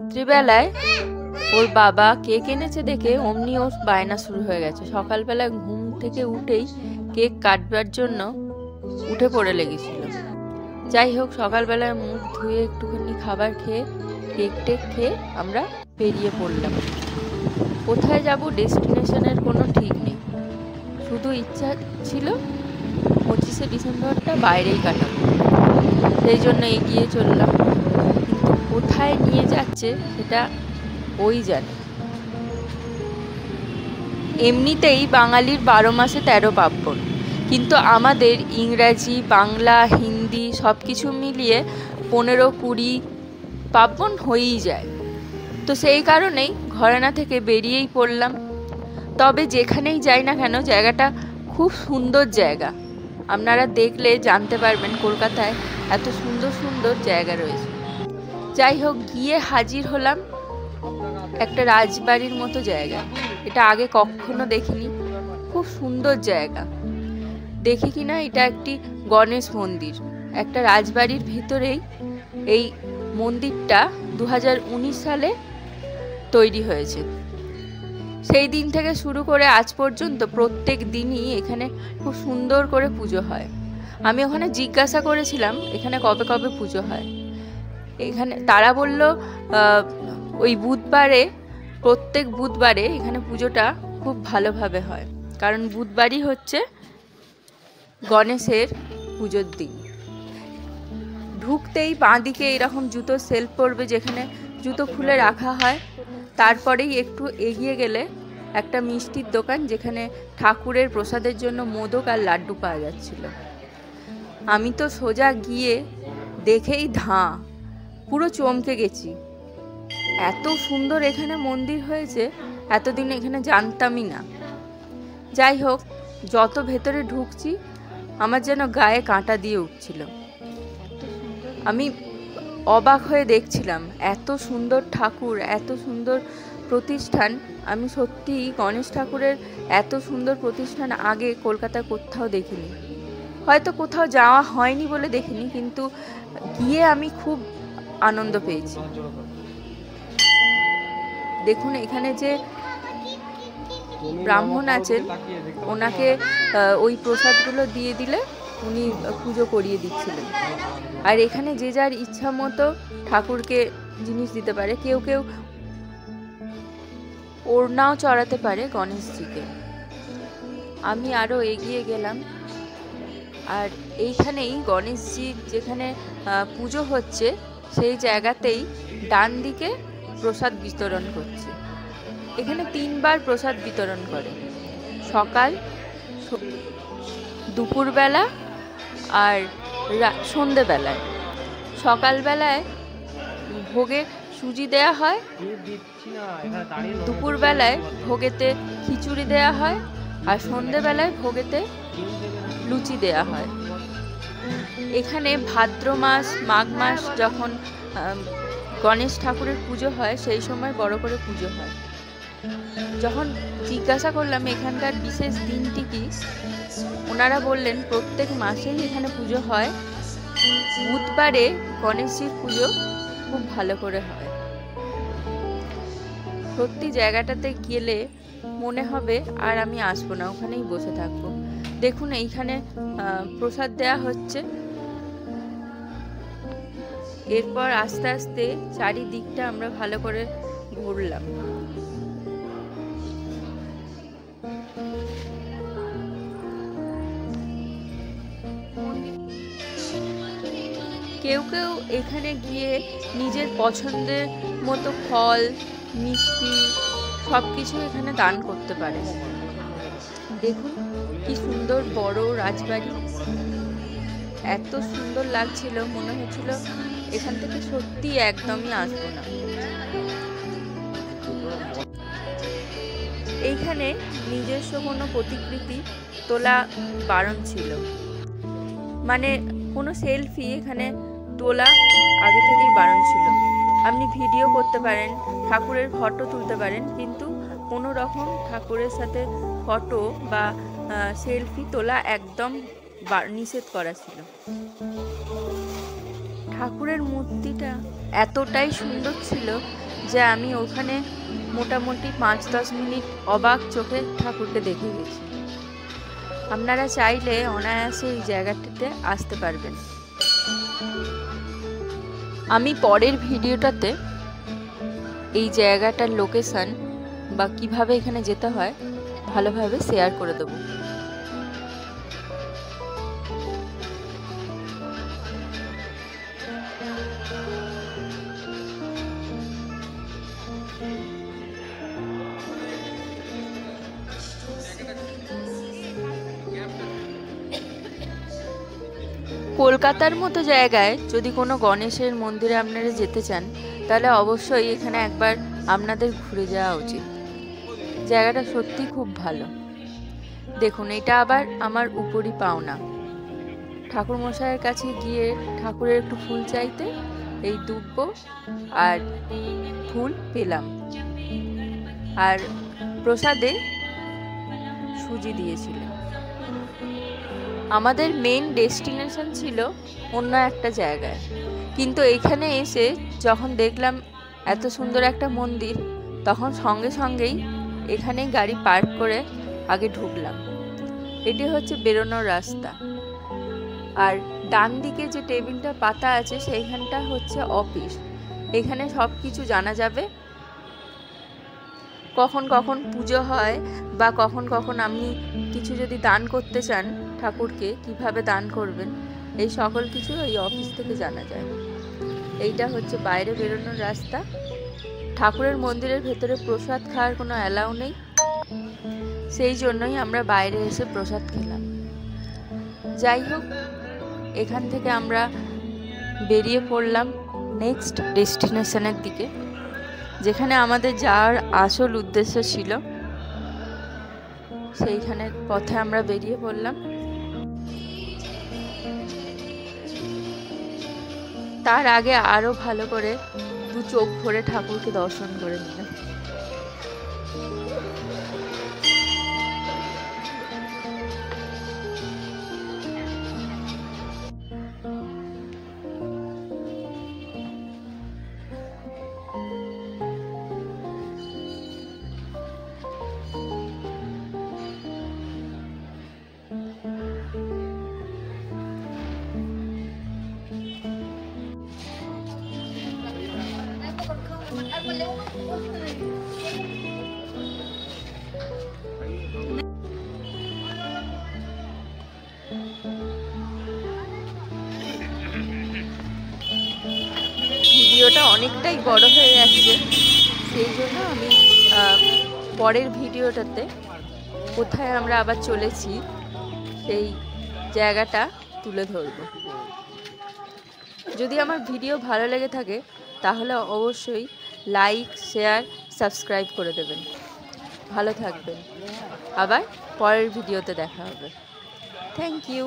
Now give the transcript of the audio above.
রাত্রিবেলায় ওর বাবা কেক এনেছে দেখে অমনি ওর বায়না শুরু হয়ে গেছে। সকালবেলায় ঘুম থেকে উঠেই কেক কাটবার জন্য উঠে পড়ে লেগেছিল। যাই হোক, সকালবেলায় মুখ ধুয়ে একটুখানি খাবার খেয়ে কেক টেক খেয়ে আমরা বেরিয়ে পড়লাম। কোথায় যাব ডেস্টিনেশনের কোনো ঠিক নেই, শুধু ইচ্ছা ছিল 25শে ডিসেম্বরটা বাইরেই কাটাবো, সেই জন্য এগিয়ে চললাম। কিন্তু কোথায় নিয়ে যাচ্ছে সেটা ওই জানে। এমনিতেই বাঙালির 12 মাসে 13 পার্বণ, কিন্তু আমাদের ইংরাজি, বাংলা, হিন্দি সব কিছু মিলিয়ে 15-20 পার্বণ হয়েই যায়। তো সেই কারণেই ঘরানা থেকে বেরিয়েই পড়লাম। তবে যেখানেই যাই না কেন জায়গাটা খুব সুন্দর জায়গা। আপনারা দেখলে জানতে পারবেন কলকাতায় এত সুন্দর সুন্দর জায়গা রয়েছে। যাই হোক, গিয়ে হাজির হলাম একটা রাজবাড়ির মতো জায়গা। এটা আগে কখনো দেখিনি, খুব সুন্দর জায়গা। দেখি কিনা এটা একটি গণেশ মন্দির। একটা রাজবাড়ির ভিতরেই এই মন্দিরটা 2019 সালে তৈরি হয়েছে। সেই দিন থেকে শুরু করে আজ পর্যন্ত প্রত্যেক দিনই এখানে খুব সুন্দর করে পুজো হয়। আমি ওখানে জিজ্ঞাসা করেছিলাম এখানে কবে কবে পুজো হয়। এখানে তারা বলল ওই বুধবারে, প্রত্যেক বুধবারে এখানে পুজোটা খুব ভালোভাবে হয়, কারণ বুধবারই হচ্ছে গণেশের পুজোর দিন। ঢুকতেই বাঁ দিকে এরকম জুতোর সেলফ পড়বে, যেখানে জুতো খুলে রাখা হয়। তারপরেই একটু এগিয়ে গেলে একটা মিষ্টির দোকান, যেখানে ঠাকুরের প্রসাদের জন্য মোদক আর লাড্ডু পাওয়া যাচ্ছিল। আমি তো সোজা গিয়ে দেখেই পুরো চমকে গেছি। এত সুন্দর এখানে মন্দির হয়েছে, এতদিন এখানে জানতামই না। যাই হোক, যত ভেতরে ঢুকছি আমার যেন গায়ে কাঁটা দিয়ে উঠছিল। আমি অবাক হয়ে দেখছিলাম এত সুন্দর ঠাকুর, এত সুন্দর প্রতিষ্ঠান। আমি সত্যি গণেশ ঠাকুরের এত সুন্দর প্রতিষ্ঠান আগে কলকাতায় কোথাও দেখিনি। হয়তো কোথাও যাওয়া হয়নি বলে দেখিনি, কিন্তু গিয়ে আমি খুব আনন্দ পেয়েছি। দেখুন, এখানে যে ব্রাহ্মণ আছেন, ওনাকে ওই প্রসাদগুলো দিয়ে দিলে উনি পুজো করিয়ে দিচ্ছিলেন। আর এখানে যে যার ইচ্ছা মতো ঠাকুরকে জিনিস দিতে পারে। কেউ কেউ ওড়নাও চড়াতে পারে গণেশজিকে। আমি আরও এগিয়ে গেলাম, আর এইখানেই গণেশজির যেখানে পুজো হচ্ছে সেই জায়গাতেই ডান দিকে প্রসাদ বিতরণ করছে। এখানে 3 বার প্রসাদ বিতরণ করে, সকাল, দুপুরবেলা আর সন্ধেবেলায়। সকালবেলায় ভোগে সুজি দেয়া হয়, দুপুরবেলায় ভোগেতে খিচুড়ি দেয়া হয়, আর সন্ধেবেলায় ভোগেতে লুচি দেয়া হয়। এখানে ভাদ্র মাস, মাঘ মাস যখন গণেশ ঠাকুরের পুজো হয়, সেই সময় বড় করে পুজো হয়। যখন জিজ্ঞাসা করলাম এখানকার বিশেষ দিনটি কি, ওনারা বললেন প্রত্যেক মাসেই এখানে পুজো হয়, বুধবারে গণেশজির পুজো খুব ভালো করে হয়। সত্যি জায়গাটাতে গেলে মনে হবে আর আমি আসবো না, ওখানেই বসে থাকবো। দেখুন, এইখানে প্রসাদ দেয়া হচ্ছে। এরপর আস্তে আস্তে চারিদিকটা আমরা ভালো করে ঘুরলাম। কেউ কেউ এখানে গিয়ে নিজের পছন্দের মতো ফল, মিষ্টি সব কিছু এখানে দান করতে পারে। দেখুন কি সুন্দর বড় রাজবাড়ি, এত সুন্দর লাগছিল, মনে হচ্ছিল এখান থেকে সত্যি একদমই আসবো না। এইখানে নিজস্ব কোনো প্রতিকৃতি তোলা বারণ ছিল, মানে কোনো সেলফি এখানে তোলা আগে থেকেই বারণ ছিল। আপনি ভিডিও করতে পারেন, ঠাকুরের ফটো তুলতে পারেন, কিন্তু কোনো রকম ঠাকুরের সাথে ফটো বা সেলফি তোলা একদম নিষেধ করা ছিল। ঠাকুরের মূর্তিটা এতটাই সুন্দর ছিল যে আমি ওখানে মোটামুটি 5-10 মিনিট অবাক চোখে ঠাকুরকে দেখে গেছি। আপনারা চাইলে অনায়াসে এই জায়গাটিতে আসতে পারবেন। আমি পরের ভিডিওটাতে এই জায়গাটার লোকেশন বা কিভাবে এখানে যেতে হয় ভালোভাবে শেয়ার করে দেবো। কলকাতার মতো জায়গায় যদি কোনো গণেশের মন্দিরে আপনারা যেতে চান তাহলে অবশ্যই এখানে একবার আপনাদের ঘুরে যাওয়া উচিত। জায়গাটা সত্যি খুব ভালো। দেখুন, এটা আবার আমার উপরই পাওনা। ঠাকুরমশাইয়ের কাছে গিয়ে ঠাকুরের একটু ফুল চাইতে এই দুব্ব আর ফুল পেলাম, আর প্রসাদে সুজি দিয়েছিলেন। আমাদের মেন ডেস্টিনেশন ছিল অন্য একটা জায়গায়, কিন্তু এখানে এসে যখন দেখলাম এত সুন্দর একটা মন্দির, তখন সঙ্গে সঙ্গেই এখানে গাড়ি পার্ক করে আগে ঢুকলাম। এটি হচ্ছে বেরোনোর রাস্তা, আর ডান দিকে যে টেবিলটা পাতা আছে সেইখানটা হচ্ছে অফিস। এখানে সব কিছু জানা যাবে, কখন কখন পুজো হয় বা কখন কখন আপনি কিছু যদি দান করতে চান ঠাকুরকে, কিভাবে দান করবেন, এই সকল কিছু এই অফিস থেকে জানা যায়। এইটা হচ্ছে বাইরে বেরোনোর রাস্তা। ঠাকুরের মন্দিরের ভেতরে প্রসাদ খাওয়ার কোনো অ্যালাউ নেই, সেই জন্যই আমরা বাইরে এসে প্রসাদ খেলাম। যাই হোক, এখান থেকে আমরা বেরিয়ে পড়লাম নেক্সট ডেস্টিনেশনের দিকে, যেখানে আমাদের যাওয়ার আসল উদ্দেশ্য ছিল। সেইখানের পথে আমরা বেরিয়ে পড়লাম। তার আগে আরো ভালো করে দু চোখ ভরে ঠাকুরকে দর্শন করে নিলাম। ভিডিওটা অনেকটাই বড় হয়ে যাচ্ছে, সেই জন্য আমি পরের ভিডিওটাতে কোথায় আমরা আবার চলেছি সেই জায়গাটা তুলে ধরব। যদি আমার ভিডিও ভালো লেগে থাকে তাহলে অবশ্যই লাইক, শেয়ার, সাবস্ক্রাইব করে দেবেন। ভালো থাকবেন, আবার পরের ভিডিওতে দেখা হবে। Thank you.